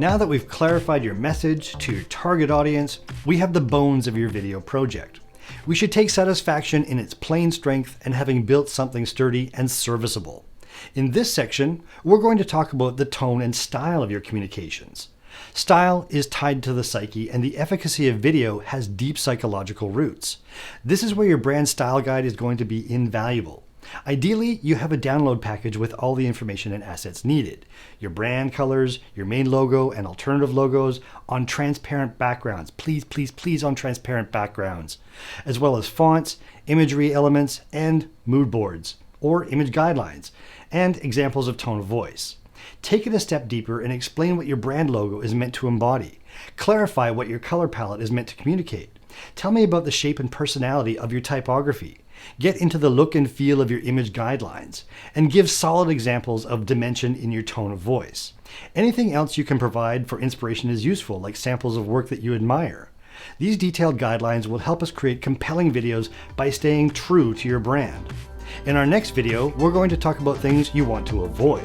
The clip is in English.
Now that we've clarified your message to your target audience, we have the bones of your video project. We should take satisfaction in its plain strength and having built something sturdy and serviceable. In this section, we're going to talk about the tone and style of your communications. Style is tied to the psyche, and the efficacy of video has deep psychological roots. This is where your brand style guide is going to be invaluable. Ideally, you have a download package with all the information and assets needed. Your brand colors, your main logo and alternative logos on transparent backgrounds. Please, please, please on transparent backgrounds. As well as fonts, imagery elements, and mood boards or image guidelines, and examples of tone of voice. Take it a step deeper and explain what your brand logo is meant to embody. Clarify what your color palette is meant to communicate. Tell me about the shape and personality of your typography. Get into the look and feel of your image guidelines, and give solid examples of dimension in your tone of voice. Anything else you can provide for inspiration is useful, like samples of work that you admire. These detailed guidelines will help us create compelling videos by staying true to your brand. In our next video, we're going to talk about things you want to avoid.